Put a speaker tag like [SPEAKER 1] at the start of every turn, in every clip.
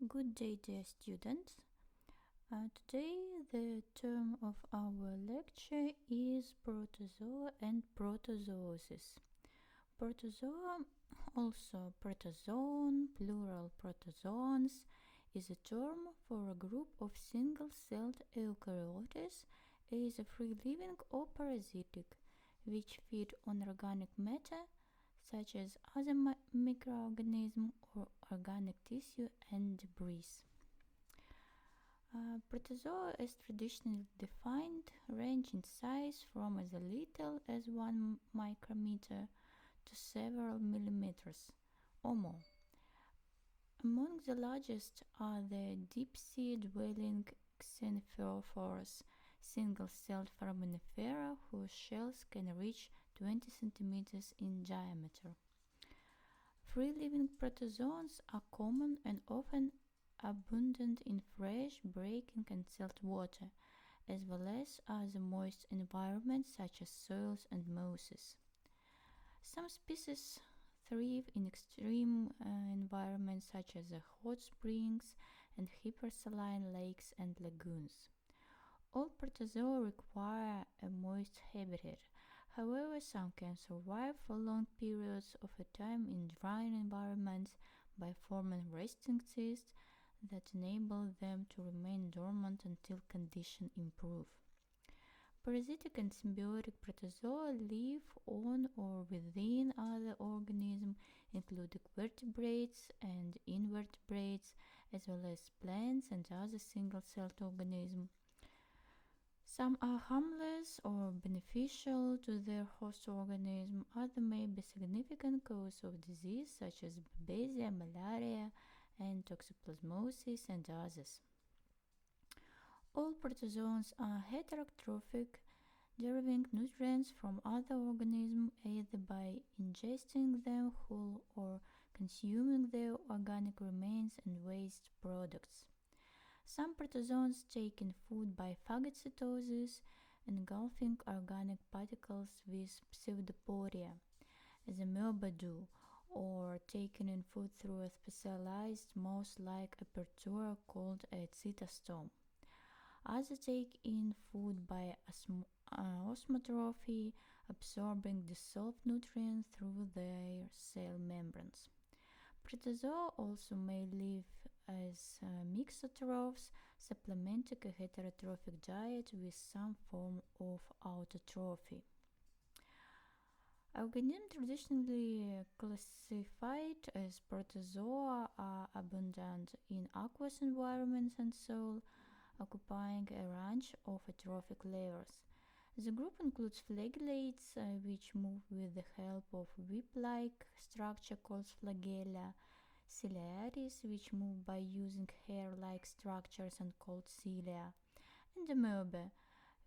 [SPEAKER 1] Good day, dear students. Today the term of our lecture is Protozoa and Protozoosis. Protozoa, also protozoan, plural protozoans, is a term for a group of single-celled eukaryotes, either free-living or parasitic, which feed on organic matter such as other microorganisms or organic tissue and debris. Protozoa is traditionally defined, range in size from as little as 1 micrometer to several millimeters or more. Among the largest are the deep-sea dwelling xenophorus, single-celled foraminifera whose shells can reach 20 centimeters in diameter. Free-living protozoans are common and often abundant in fresh, brackish and salt water, as well as other moist environments such as soils and mosses. Some species thrive in extreme environments such as hot springs and hypersaline lakes and lagoons. All protozoa require a moist habitat. However, some can survive for long periods of time in dry environments by forming resting cysts that enable them to remain dormant until conditions improve. Parasitic and symbiotic protozoa live on or within other organisms, including vertebrates and invertebrates, as well as plants and other single-celled organisms. Some are harmless or beneficial to their host organism. Others may be significant cause of disease such as babesia, malaria, and toxoplasmosis and others. All protozoans are heterotrophic, deriving nutrients from other organisms either by ingesting them whole or consuming their organic remains and waste products. Some protozoans take in food by phagocytosis, engulfing organic particles with pseudoporia, as Amoebae do, or taken in food through a specialized mouse-like aperture called a cytostome. Others take in food by osmotrophy, absorbing dissolved nutrients through their cell membranes. Protozoa also may live as mixotrophs, supplementing a heterotrophic diet with some form of autotrophy. Organisms traditionally classified as protozoa are abundant in aqueous environments and soil, occupying a range of atrophic layers. The group includes flagellates, which move with the help of whip-like structure called flagella, ciliaris, which move by using hair-like structures and called cilia, and Amoebae,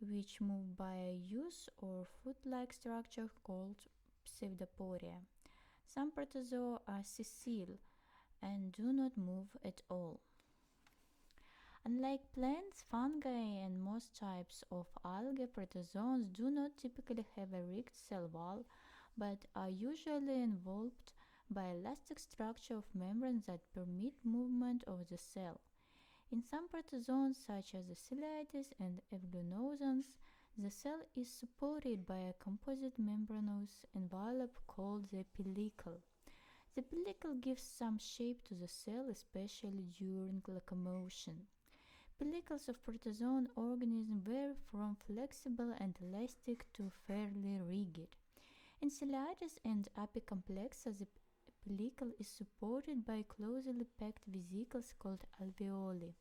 [SPEAKER 1] which move by a use or foot-like structure called pseudoporia. Some protozoa are sessile and do not move at all. Unlike plants, fungi, and most types of algae, protozoans do not typically have a rigged cell wall, but are usually enveloped by elastic structure of membranes that permit movement of the cell. In some protozoans, such as the ciliatis and euglenosans, the cell is supported by a composite membranous envelope called the pellicle. The pellicle gives some shape to the cell, especially during locomotion. Pellicles of protozoan organisms vary from flexible and elastic to fairly rigid. In ciliatis and apicomplexa, the pellicle is supported by closely packed vesicles called alveoli.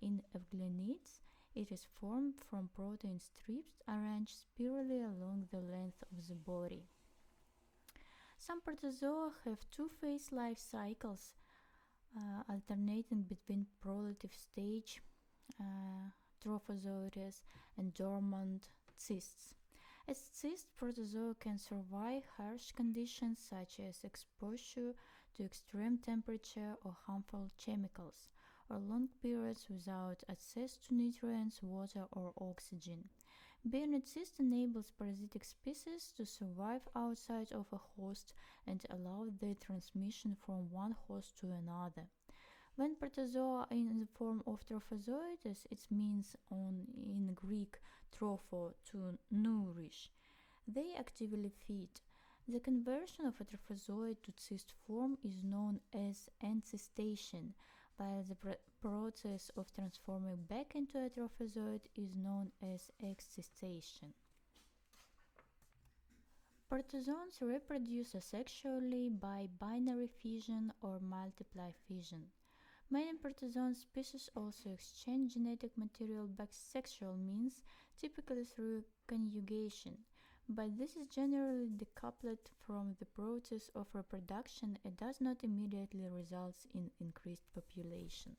[SPEAKER 1] In eugleonids, it is formed from protein strips arranged spirally along the length of the body. Some protozoa have two-phase life cycles, alternating between proliferative stage, trophozoites, and dormant cysts. As cysts, protozoa can survive harsh conditions such as exposure to extreme temperature or harmful chemicals, or long periods without access to nutrients, water, or oxygen. Being a cyst enables parasitic species to survive outside of a host and allow their transmission from one host to another. When protozoa are in the form of trophozoites, it means in Greek tropho, to nourish. They actively feed. The conversion of a trophozoid to cyst form is known as encystation, while the process of transforming back into a trophozoid is known as excistation. Protozoans reproduce asexually by binary fission or multiply fission. Many protozoan species also exchange genetic material by sexual means, typically through conjugation, but this is generally decoupled from the process of reproduction and does not immediately result in increased population.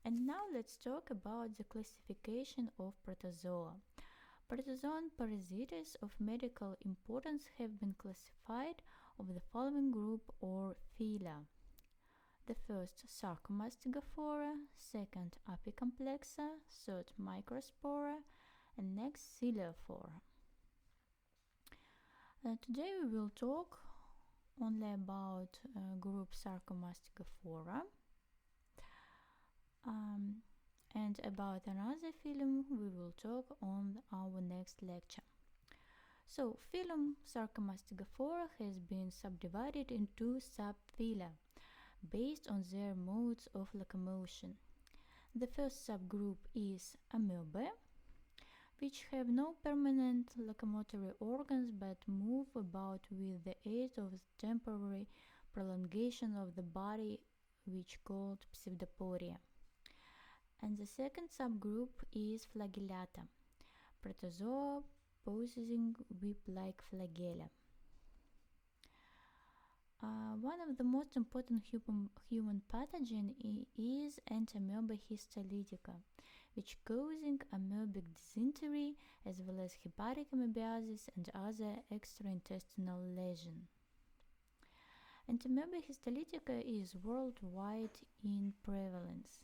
[SPEAKER 1] And now let's talk about the classification of protozoa. Protozoan parasites of medical importance have been classified of the following group or phyla. The first, Sarcomastigophora, second, Apicomplexa, third, Microspora, and next, Coleophora. Today we will talk only about group Sarcomastigophora, and about another phylum we will talk on our next lecture. So, phylum Sarcomastigophora has been subdivided into subphyla based on their modes of locomotion. The first subgroup is Amoebae, which have no permanent locomotory organs but move about with the aid of temporary prolongation of the body, which called pseudoporia. And the second subgroup is Flagellata, protozoa possessing whip-like flagella. One of the most important human pathogen is Entamoeba histolytica, which causing amoebic dysentery as well as hepatic amoebiasis and other extraintestinal lesion. Entamoeba histolytica is worldwide in prevalence.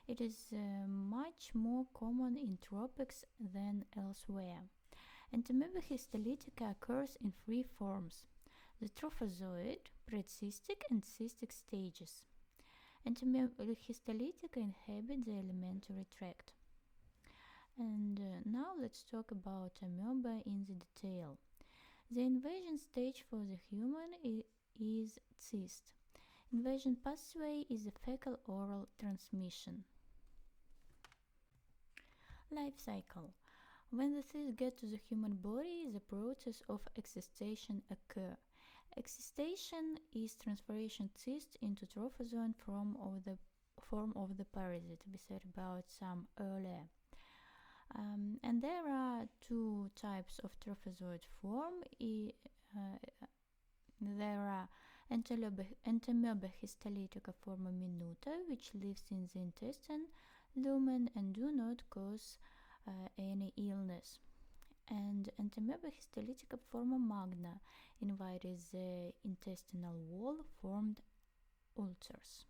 [SPEAKER 1] It is much more common in tropics than elsewhere. Entamoeba histolytica occurs in three forms: the trophozoid, precystic, and cystic stages. Entamoeba histolytica inhabit the alimentary tract. And now let's talk about amoeba in the detail. The invasion stage for the human is cyst. Invasion pathway is the fecal-oral transmission. Life cycle. When the cysts get to the human body, the process of excistation occurs. Excistation is transformation cyst into trophozoan form of the parasite. We said about some earlier. And there are two types of trophozoid form. There are Entamoeba histolytica forma minuta, which lives in the intestine lumen and do not cause any illness, and Entamoeba histolytica forma magna invade the intestinal wall, formed ulcers.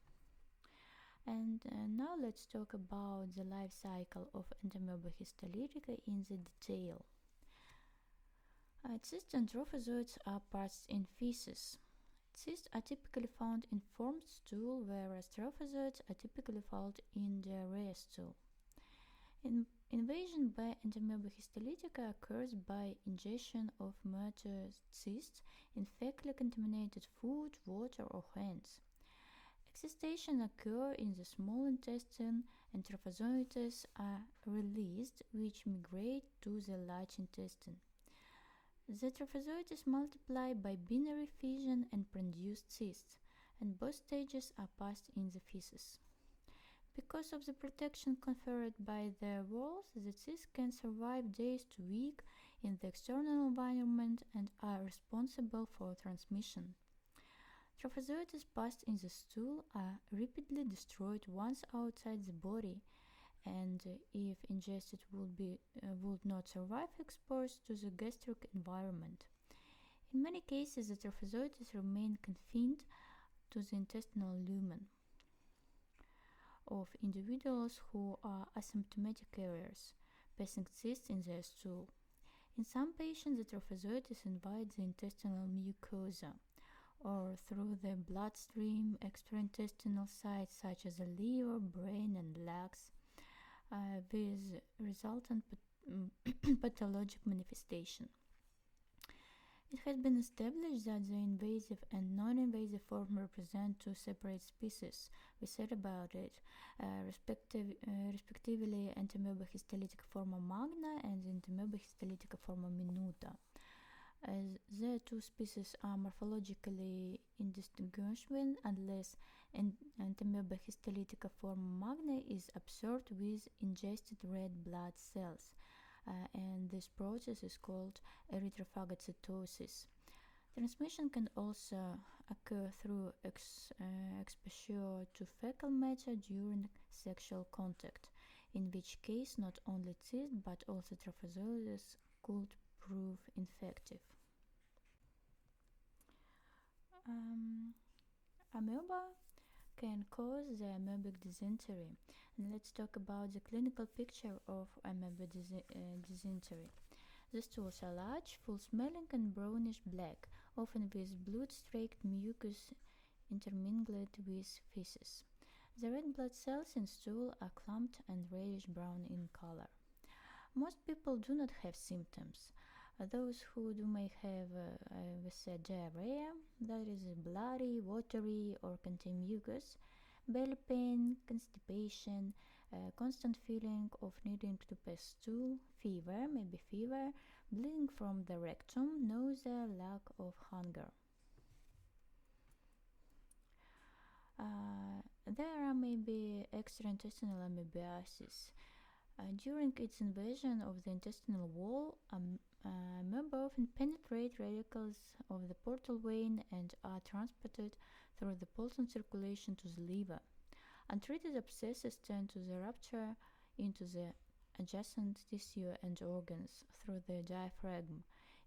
[SPEAKER 1] And now let's talk about the life cycle of Entamoeba histolytica in the detail. Cysts and trophozoids are passed in feces. Cysts are typically found in formed stool, whereas trophozoids are typically found in diarrhea stool. Invasion by Entamoeba histolytica occurs by ingestion of mature cysts in fecally contaminated food, water, or hands. Excistation occurs in the small intestine, and trophozoites are released, which migrate to the large intestine. The trophozoites multiply by binary fission and produce cysts, and both stages are passed in the feces. Because of the protection conferred by their walls, the cysts can survive days to weeks in the external environment and are responsible for transmission. Trophozoites passed in the stool are rapidly destroyed once outside the body, and if ingested would not survive exposed to the gastric environment. In many cases, the trophozoites remain confined to the intestinal lumen of individuals who are asymptomatic carriers, passing cysts in their stool. In some patients, the trophozoites invade the intestinal mucosa. or through the bloodstream, extraintestinal sites such as the liver, brain, and legs, with resultant pathologic manifestation. It has been established that the invasive and non-invasive form represent two separate species. We said about it, respectively Entamoeba histolytica forma magna and Entamoeba histolytica forma minuta. As the two species are morphologically indistinguishable unless Entamoeba histolytica forma magna is absorbed with ingested red blood cells. And this process is called erythrophagocytosis. Transmission can also occur through exposure to fecal matter during sexual contact, in which case not only cysts but also trophozoites could prove infective. Amoeba can cause the amoebic dysentery. And let's talk about the clinical picture of amoebic dysentery. The stools are large, full-smelling and brownish black, often with blood-streaked mucus intermingled with feces. The red blood cells in stool are clumped and reddish-brown in color. Most people do not have symptoms. Those who do may have diarrhea, that is bloody, watery, or contain mucus, belly pain, constipation, constant feeling of needing to pass stool, fever, bleeding from the rectum, nausea, lack of hunger. There are maybe extraintestinal amoebiasis. During its invasion of the intestinal wall, amoeba often penetrate radicals of the portal vein and are transported through the pulsing circulation to the liver. Untreated abscesses tend to the rupture into the adjacent tissue and organs through the diaphragm,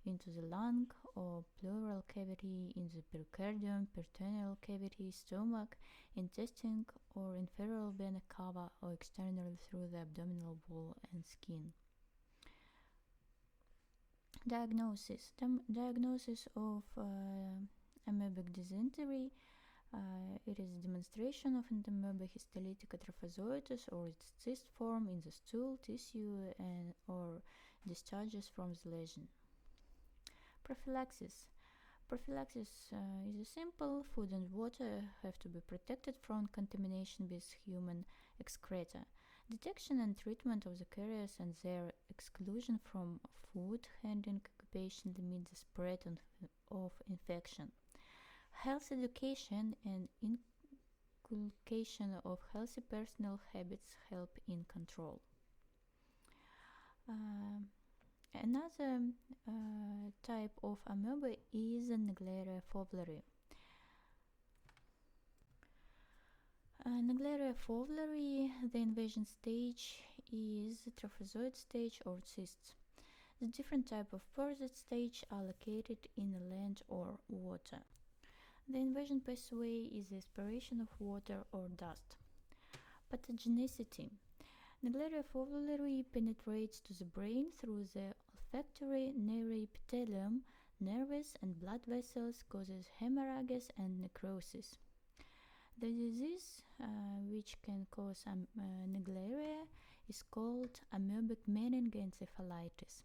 [SPEAKER 1] into the lung or pleural cavity, in the pericardium, peritoneal cavity, stomach, intestine, or inferior vena cava, or externally through the abdominal wall and skin. Diagnosis of amoebic dysentery. It is demonstration of Entamoeba histolytica trophozoides or its cyst form in the stool, tissue, or discharges from the lesion. Prophylaxis. Prophylaxis is simple. Food and water have to be protected from contamination with human excreta. Detection and treatment of the carriers and their exclusion from food handling occupation limit the spread of infection. Health education and inculcation of healthy personal habits help in control. Another type of amoeba is Naegleria fowleri. Naegleria fowleri, the invasion stage is the trophozoid stage or cysts. The different types of parasite stage are located in land or water. The invasion pathway is the aspiration of water or dust. Pathogenicity. Naegleria fowleri penetrates to the brain through the olfactory neuroepithelium, nerves, and blood vessels, causes hemorrhages and necrosis. The disease which can cause Naegleria is called amoebic meningoencephalitis.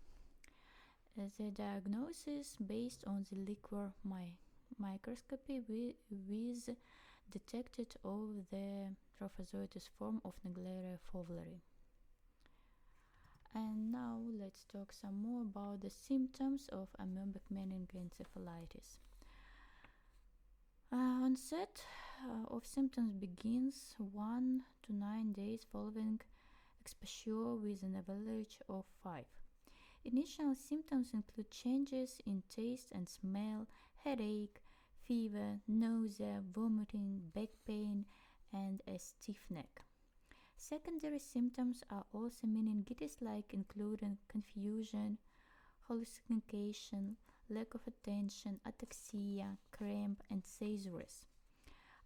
[SPEAKER 1] The diagnosis based on the liquor microscopy with detected of the trophozoites form of Naegleria fowleri. And now let's talk some more about the symptoms of amoebic meningoencephalitis. Onset of symptoms begins 1 to 9 days following exposure with an average of 5. Initial symptoms include changes in taste and smell, headache, fever, nausea, vomiting, back pain, and a stiff neck. Secondary symptoms are also meningitis-like, including confusion, hallucination, lack of attention, ataxia, cramp, and seizures.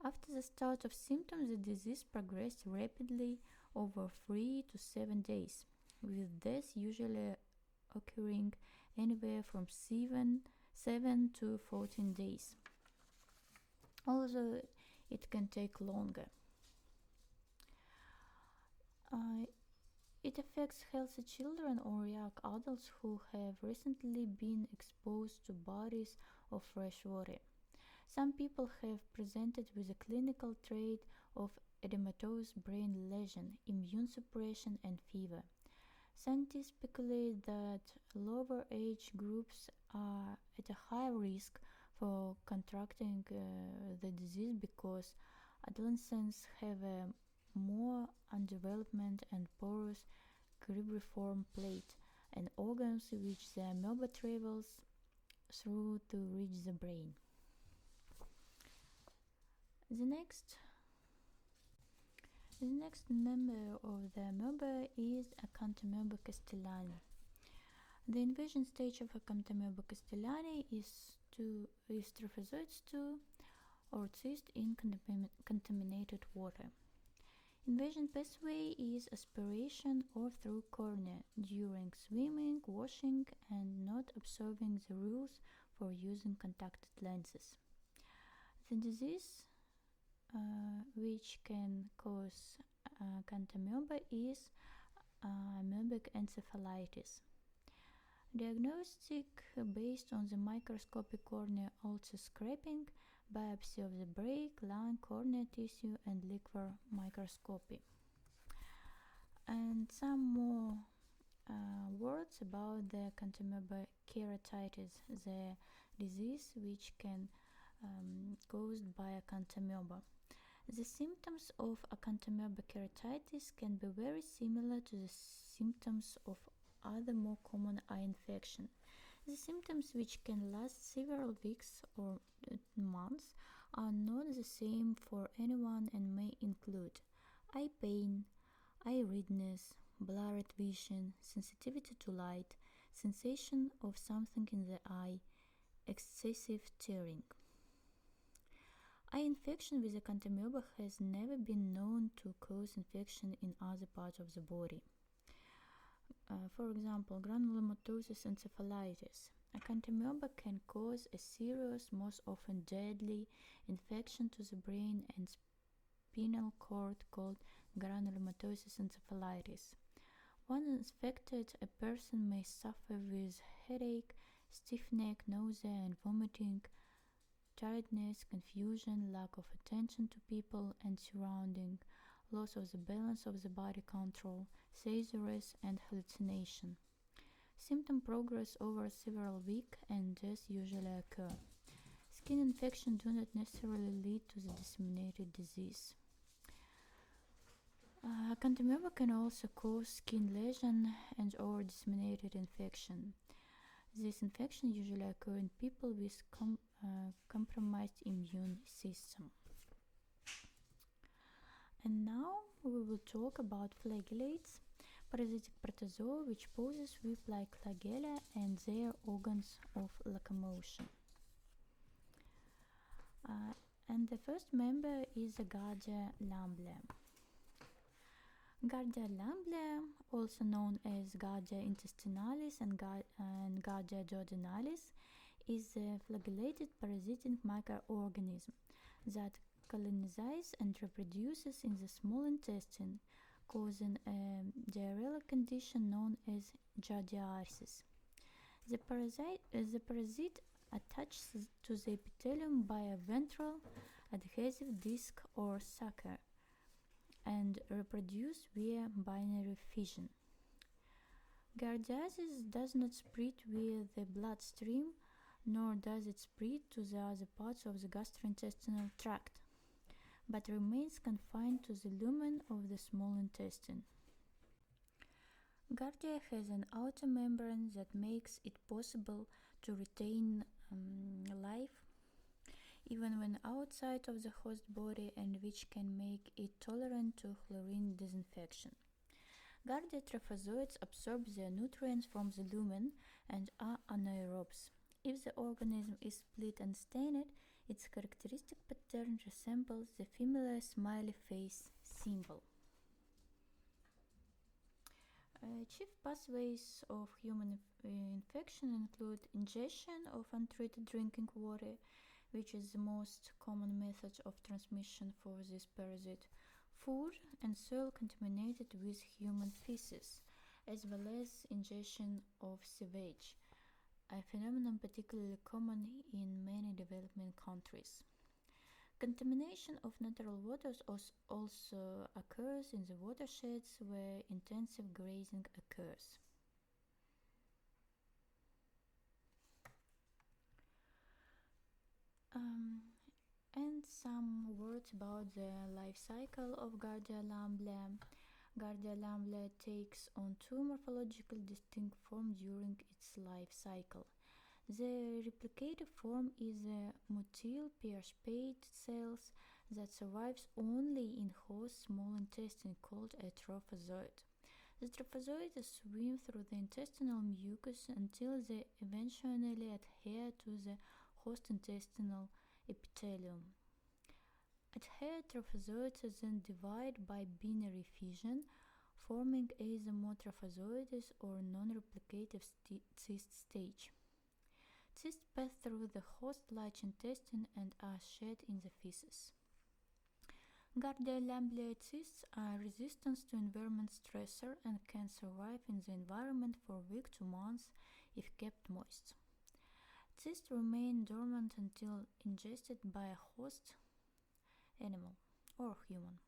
[SPEAKER 1] After the start of symptoms, the disease progressed rapidly over 3 to 7 days, with death usually occurring anywhere from 7 to 14 days. although it can take longer. Uh, it affects healthy children or young adults who have recently been exposed to bodies of fresh water. Some people have presented with a clinical trait of edematous brain lesion, immune suppression, and fever. Scientists speculate that lower age groups are at a higher risk for contracting the disease because adolescents have a more undeveloped and porous cribriform plate and organs which the amoeba travels through to reach the brain. The next member of the amoeba is Acanthamoeba castellani. The invasion stage of Acanthamoeba castellani is trophozoites 2 or cyst in contaminated water. Invasion pathway is aspiration or through cornea during swimming, washing, and not observing the rules for using contacted lenses. The disease which can cause Acanthamoeba is amoebic encephalitis. Diagnostic based on the microscopic cornea ulcer scraping, biopsy of the brake, lung, cornea tissue, and liquor microscopy. And some more words about the Acanthamoeba keratitis, the disease which can caused by Acanthamoeba. The symptoms of Acanthamoeba keratitis can be very similar to the symptoms of other more common eye infection. The symptoms, which can last several weeks or months, are not the same for anyone and may include eye pain, eye redness, blurred vision, sensitivity to light, sensation of something in the eye, excessive tearing. Eye infection with Acanthamoeba has never been known to cause infection in other parts of the body. For example, granulomatosis encephalitis. Acanthamoeba can cause a serious, most often deadly, infection to the brain and spinal cord called granulomatosis encephalitis. Once infected, a person may suffer with headache, stiff neck, nausea and vomiting, tiredness, confusion, lack of attention to people and surrounding, loss of the balance of the body control, seizures, and hallucination. Symptom progress over several weeks and death usually occur. Skin infection do not necessarily lead to the disseminated disease. Acanthamoeba can also cause skin lesion and or disseminated infection. This infection usually occur in people with compromised immune system. And now we will talk about flagellates, parasitic protozoa which possess whip-like flagella and their organs of locomotion. And the first member is the Giardia lamblia. Giardia lamblia, also known as Giardia intestinalis and Giardia duodenalis, is a flagellated parasitic microorganism that colonizes and reproduces in the small intestine, causing a diarrheal condition known as giardiasis. The parasite attaches to the epithelium by a ventral adhesive disc or sucker and reproduce via binary fission. Giardiasis does not spread via the bloodstream, nor does it spread to the other parts of the gastrointestinal tract, but remains confined to the lumen of the small intestine. Giardia has an outer membrane that makes it possible to retain life even when outside of the host body and which can make it tolerant to chlorine disinfection. Giardia trophozoites absorb their nutrients from the lumen and are anaerobes. If the organism is split and stained, its characteristic pattern resembles the familiar smiley face symbol. Chief pathways of human infection include ingestion of untreated drinking water, which is the most common method of transmission for this parasite, food and soil contaminated with human feces, as well as ingestion of sewage, a phenomenon particularly common in many developing countries. Contamination of natural waters also occurs in the watersheds where intensive grazing occurs. And some words about the life cycle of Gardia lamblia. Gardia lamblia takes on two morphologically distinct forms during its life cycle. The replicative form is a motile pear-shaped cells that survives only in host small intestine called a trophozoite. The trophozoites swim through the intestinal mucus until they eventually adhere to the host intestinal epithelium. Adhered trophozoites then divide by binary fission, forming either trophozoites or non-replicative cyst stage. Cysts pass through the host large intestine and are shed in the feces. Gardia lamblia cysts are resistant to environment stressor and can survive in the environment for weeks to months if kept moist. Cysts remain dormant until ingested by a host animal or human.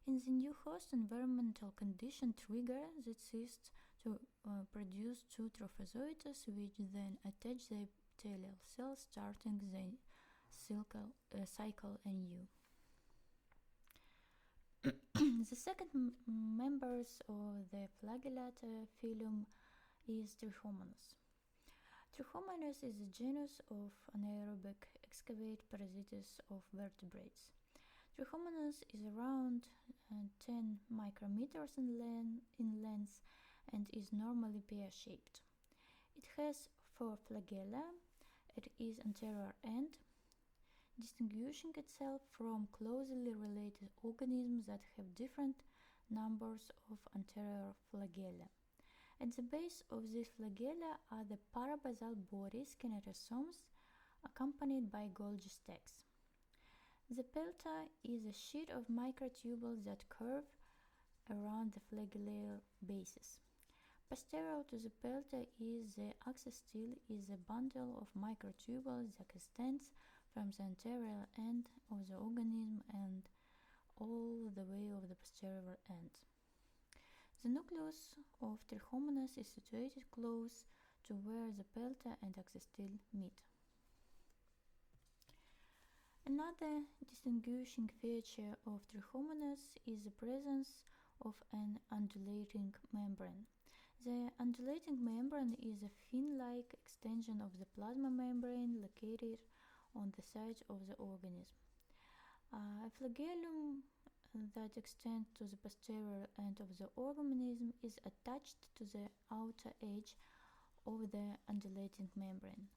[SPEAKER 1] In the new host, environmental condition trigger the cyst to produce two trophozoites, which then attach the epithelial cells, starting the cycle anew. The second members of the Flagellata phylum is Trichomonas. Trichomonas is a genus of anaerobic excavate parasites of vertebrates. Trichomonas is around 10 micrometers in length and is normally pear-shaped. It has 4 flagella at its anterior end, distinguishing itself from closely related organisms that have different numbers of anterior flagella. At the base of these flagella are the parabasal bodies, kinetosomes, accompanied by Golgi stacks. The pelta is a sheet of microtubules that curve around the flagellar bases. Posterior to the pelta is the axostyle, is a bundle of microtubules that extends from the anterior end of the organism and all the way of the posterior end. The nucleus of Trichomonas is situated close to where the pelta and axostyle meet. Another distinguishing feature of Trichomonas is the presence of an undulating membrane. The undulating membrane is a fin-like extension of the plasma membrane located on the sides of the organism. A flagellum that extends to the posterior end of the organism is attached to the outer edge of the undulating membrane.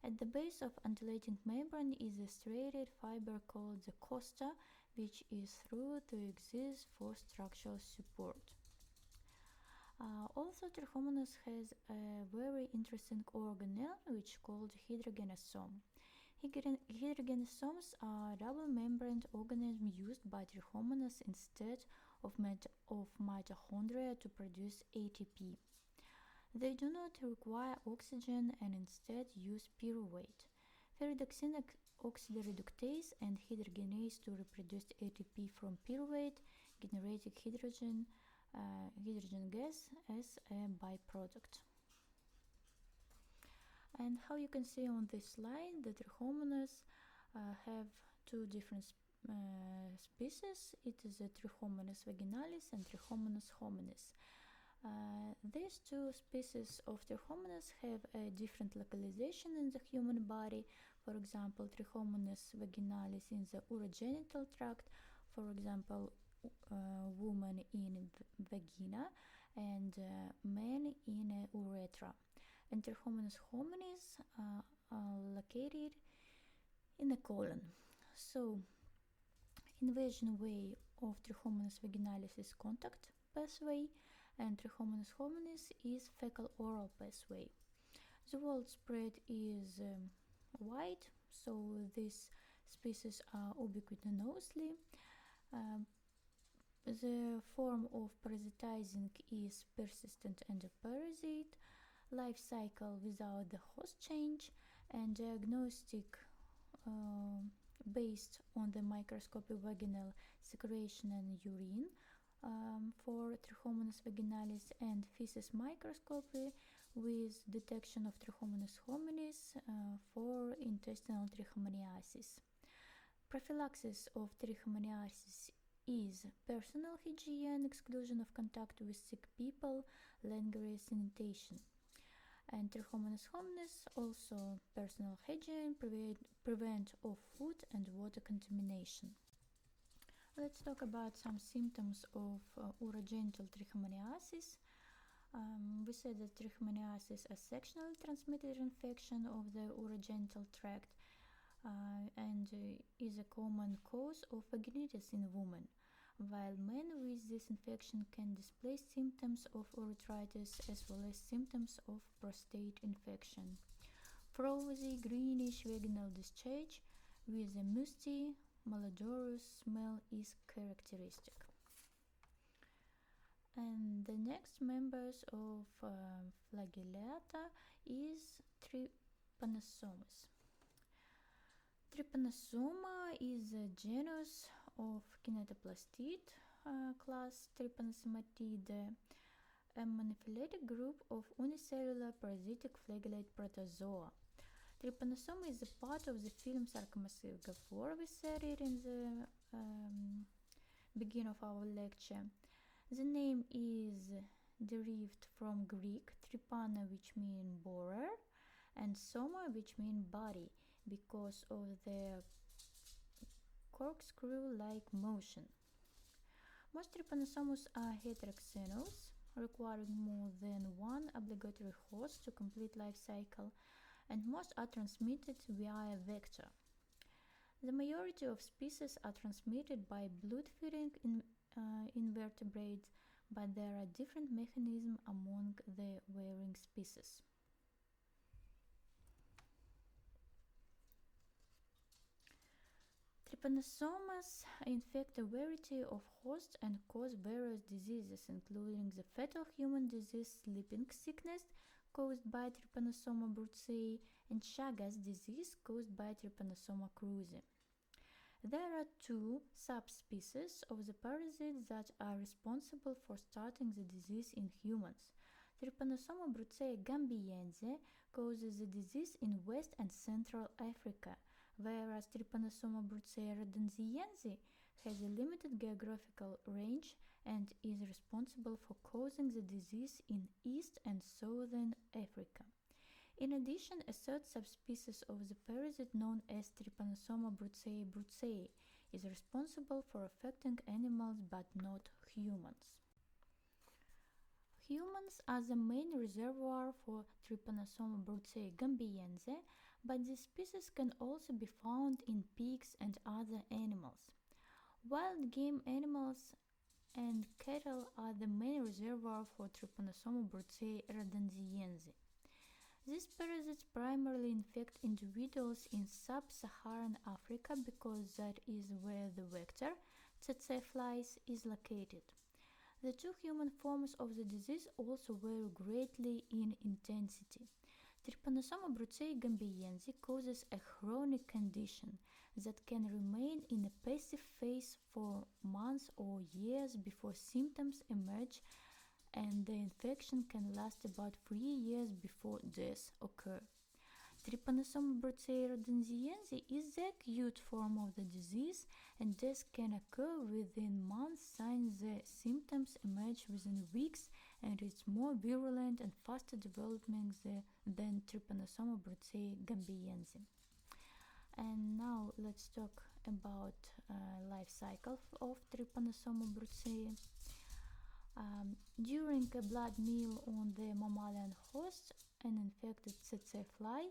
[SPEAKER 1] At the base of undulating membrane is a striated fiber called the costa, which is thought to exist for structural support. Also, Trichomonas has a very interesting organelle which is called hydrogenosome. Hydrogenosomes are double-membraned organisms used by Trichomonas instead of mitochondria to produce ATP. They do not require oxygen and instead use pyruvate. Pyridoxine oxidoreductase and hydrogenase to reproduce ATP from pyruvate, generating hydrogen gas as a byproduct. And how you can see on this slide, the Trichomonas have two different species. It is the Trichomonas vaginalis and Trichomonas hominis. These two species of Trichomonas have a different localization in the human body. For example, Trichomonas vaginalis in the urogenital tract, for example, woman in vagina and men in a urethra. And Trichomonas hominis are located in the colon. So, invasion way of Trichomonas vaginalis is contact pathway, and Trichomonas hominis is fecal-oral pathway. The word spread is wide, so these species are ubiquitously. The form of parasitizing is persistent endoparasite, life cycle without the host change, and diagnostic based on the microscopic vaginal secretion and urine for Trichomonas vaginalis, and feces microscopy with detection of Trichomonas hominis for intestinal trichomoniasis. Prophylaxis of trichomoniasis is personal hygiene, exclusion of contact with sick people, lingering sanitation. And Trichomonas hominis also personal hygiene, prevent of food and water contamination. Let's talk about some symptoms of urogenital trichomoniasis. We said that trichomoniasis is a sexually transmitted infection of the urogenital tract and is a common cause of vaginitis in women, while men with this infection can display symptoms of urethritis as well as symptoms of prostate infection. Frothy, greenish vaginal discharge with a musty, malodorous smell is characteristic. And the next members of Flagellata is Trypanosomes. Trypanosoma is a genus of kinetoplastid class Trypanosomatidae, a monophyletic group of unicellular parasitic flagellate protozoa. Trypanosoma is a part of the phylum Sarcomastigophora we studied in the beginning of our lecture. The name is derived from Greek trypana, which means borer, and soma, which means body, because of their corkscrew-like motion. Most trypanosomes are heteroxenous, requiring more than one obligatory host to complete life cycle, and most are transmitted via vector. The majority of species are transmitted by blood-feeding invertebrates, but there are different mechanisms among the varying species. Trypanosomes infect a variety of hosts and cause various diseases, including the fetal human disease sleeping sickness caused by Trypanosoma brucei and Chagas disease caused by Trypanosoma cruzi. There are two subspecies of the parasite that are responsible for starting the disease in humans. Trypanosoma brucei gambiense causes the disease in West and Central Africa, whereas Trypanosoma brucei rhodesiense has a limited geographical range and is responsible for causing the disease in East and Southern Africa. In addition, a third subspecies of the parasite known as Trypanosoma brucei is responsible for affecting animals but not humans. Humans are the main reservoir for Trypanosoma brucei gambiense, but this species can also be found in pigs and other animals. Wild game animals and cattle are the main reservoir for Trypanosoma brucei rhodesiense. These parasites primarily infect individuals in sub-Saharan Africa because that is where the vector, tsetse flies, is located. The two human forms of the disease also vary greatly in intensity. Trypanosoma brucei gambiense causes a chronic condition that can remain in a passive phase for months or years before symptoms emerge, and the infection can last about 3 years before death occurs. Trypanosoma brucei rhodesiense is the acute form of the disease, and death can occur within months since the symptoms emerge within weeks, and it's more virulent and faster developing than Trypanosoma brucei gambiense. And now let's talk about life cycle of Trypanosoma brucei. During a blood meal on the mammalian host, an infected tsetse fly,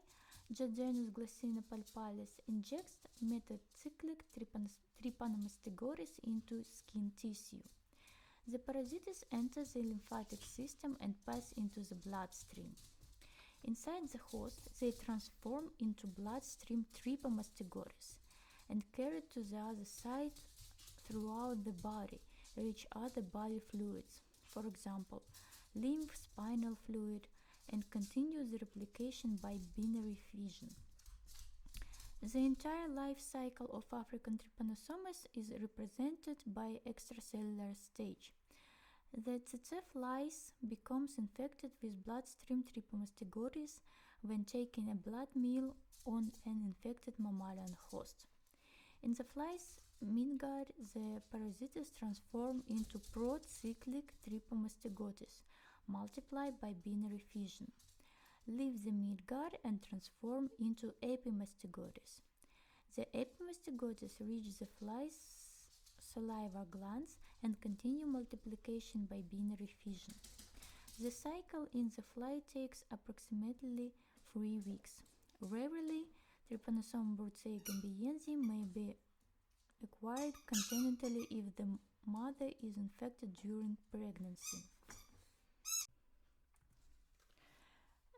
[SPEAKER 1] Jadzenus glossina palpalis, injects metacyclic trypanomastigoris into skin tissue. The parasites enter the lymphatic system and pass into the bloodstream. Inside the host, they transform into bloodstream trypanosomes and carried to the other side throughout the body, reach other body fluids, for example, lymph, spinal fluid, and continue the replication by binary fission. The entire life cycle of African trypanosomes is represented by extracellular stage. The tsetse flies becomes infected with bloodstream trypanosomes when taking a blood meal on an infected mammalian host. In the fly's midgut, the parasites transform into procyclic trypanosomes, multiply by binary fission, leave the midgut and transform into epimastogotes. The epimastogotes reach the fly's saliva glands and continue multiplication by binary fission. The cycle in the fly takes approximately 3 weeks. Rarely, trypanosome brucei gambiense may be acquired congenitally if the mother is infected during pregnancy.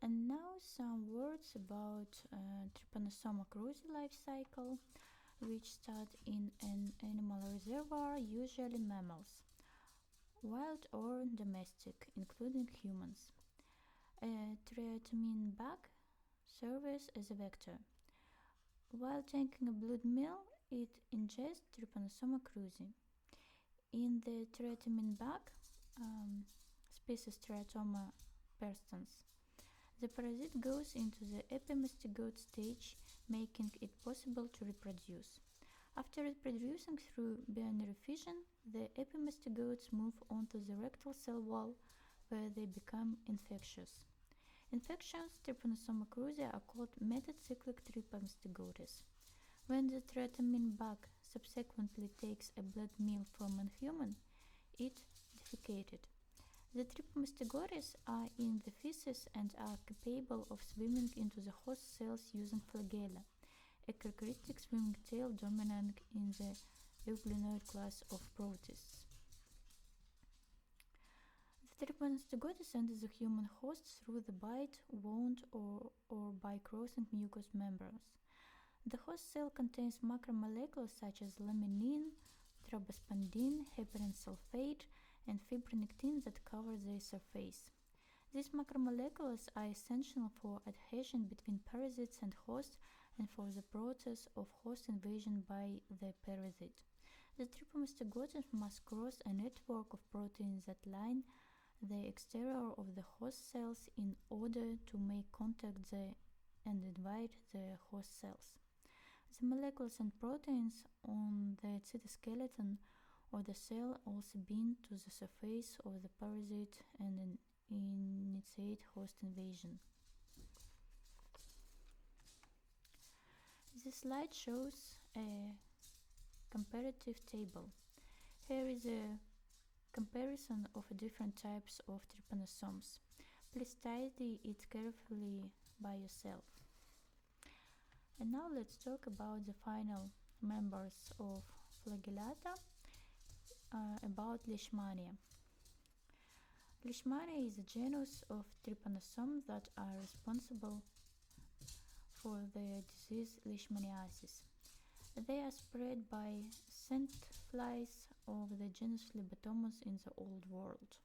[SPEAKER 1] And now some words about Trypanosoma cruzi life cycle, which start in an animal reservoir, usually mammals, wild or domestic, including humans. A triatamine bag serves as a vector. While taking a blood meal, it ingests Trypanosoma cruzi. In the triatamine bag, species Triatoma perstans, the parasite goes into the epimastogote stage, making it possible to reproduce. After reproducing through binary fission, the epimastogotes move onto the rectal cell wall, where they become infectious. Infectious Trypanosoma cruzi are called metacyclic trypanosomes. When the triatamine bug subsequently takes a blood meal from a human, it defecated. The trypanosomes are in the feces and are capable of swimming into the host cells using flagella, a characteristic swimming tail dominant in the euglenoid class of protists. The trypanosomes enter the human host through the bite, wound, or by crossing mucous membranes. The host cell contains macromolecules such as laminin, tropospondin, heparin sulfate, and fibronectin that cover their surface. These macromolecules are essential for adhesion between parasites and host and for the process of host invasion by the parasite. The trypanosomes must cross a network of proteins that line the exterior of the host cells in order to make contact and invade the host cells. The molecules and proteins on the cytoskeleton of the cell also bind to the surface of the parasite and initiate host invasion. This slide shows a comparative table. Here is a comparison of different types of trypanosomes. Please study it carefully by yourself. And now let's talk about the final members of Flagellata, about Leishmania. Leishmania is a genus of trypanosomes that are responsible for the disease Leishmaniasis. They are spread by scent flies of the genus Phlebotomus in the Old World.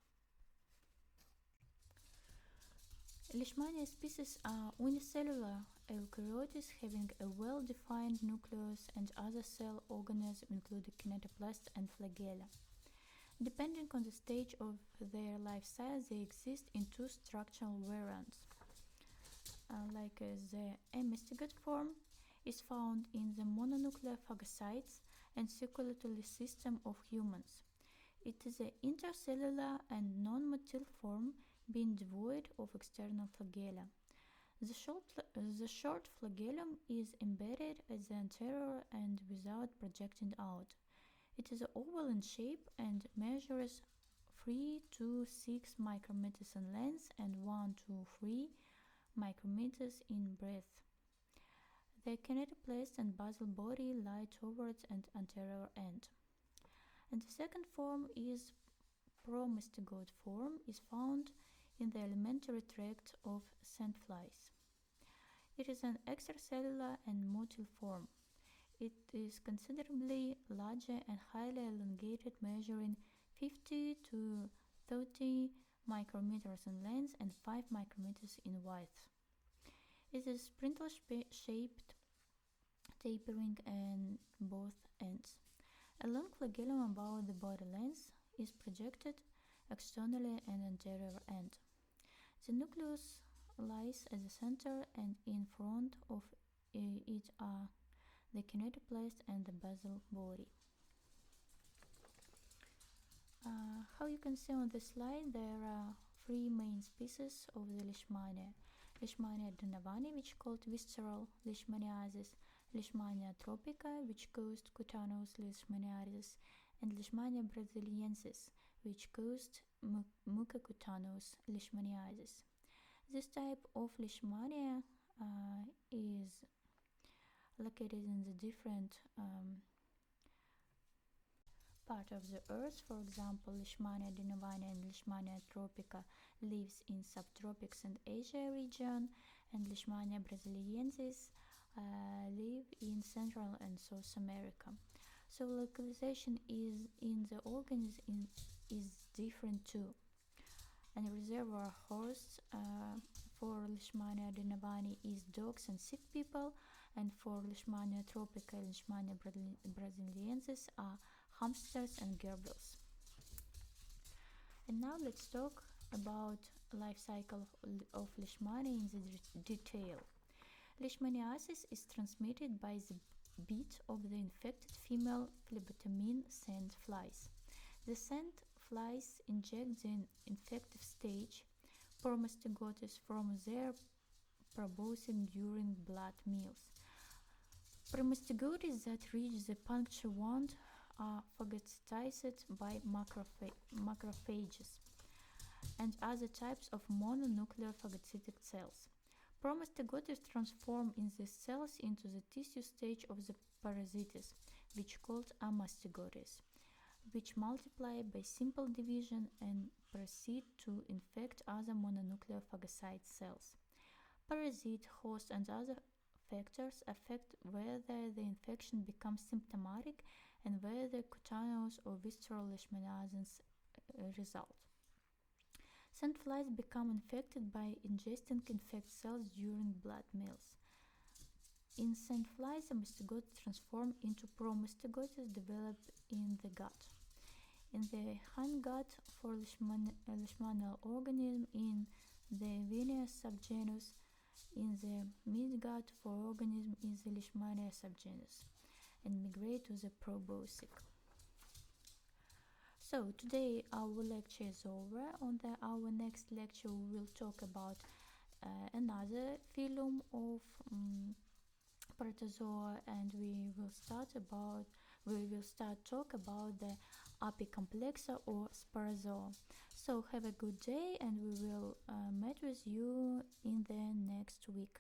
[SPEAKER 1] Leishmania species are unicellular eukaryotes having a well-defined nucleus and other cell organisms including kinetoplast and flagella. Depending on the stage of their life cycle, they exist in two structural variants. The amestigate form is found in the mononuclear phagocytes and circulatory system of humans. It is an intercellular and non-motile form, being devoid of external flagella. The short flagellum is embedded at the anterior end without projecting out. It is oval in shape and measures 3 to 6 micrometers in length and 1 to 3 micrometers in breadth. The kinetoplast and basal body lie towards an anterior end. And the second form is promastogote form is found in the alimentary tract of sandflies. It is an extracellular and motile form. It is considerably larger and highly elongated, measuring 50 to 30 micrometers in length and 5 micrometers in width. It is spindle-shaped, tapering at both ends. A long flagellum about the body length is projected externally and anterior end. The nucleus lies at the center, and in front of it are the kinetoplast and the basal body. How you can see on the slide, there are three main species of the Leishmania. Leishmania donovani, which called visceral leishmaniasis, Leishmania tropica, which caused cutaneous leishmaniasis, and Leishmania brasiliensis, which caused mucocutaneous leishmaniasis. This type of Leishmania is located in the different part of the earth. For example, Leishmania donovani and Leishmania tropica lives in subtropics and Asia region, and Leishmania brasiliensis live in Central and South America. So localization is in the organism is different too. And reservoir hosts for Leishmania donovani is dogs and sick people, and for Leishmania tropica and Leishmania brasiliensis are hamsters and gerbils. And now let's talk about life cycle of Leishmania in the detail. Leishmaniasis is transmitted by the bite of the infected female phlebotomine sand flies. The sand flies inject the infective stage promastigotis from their proboscis during blood meals. Promastigotis that reach the puncture wound are phagocytized by macrophages and other types of mononuclear phagocytic cells. Promastigotis transform in these cells into the tissue stage of the parasites, which called amastigotis, which multiply by simple division and proceed to infect other mononuclear phagocyte cells. Parasite, host, and other factors affect whether the infection becomes symptomatic and whether cutaneous or visceral leishmaniasis result. Sandflies become infected by ingesting infected cells during blood meals. In sandflies, the mastigotis transform into promastigotis developed in the gut. In the hindgut for leishmanial organism, in the Venus subgenus, in the midgut for organism in the Leishmania subgenus, and migrate to the proboscis. So today our lecture is over. On our next lecture we will talk about another phylum of Protozoa, and we will start talk about the Apicomplexa or Sporozoa. So have a good day, and we will meet with you in the next week.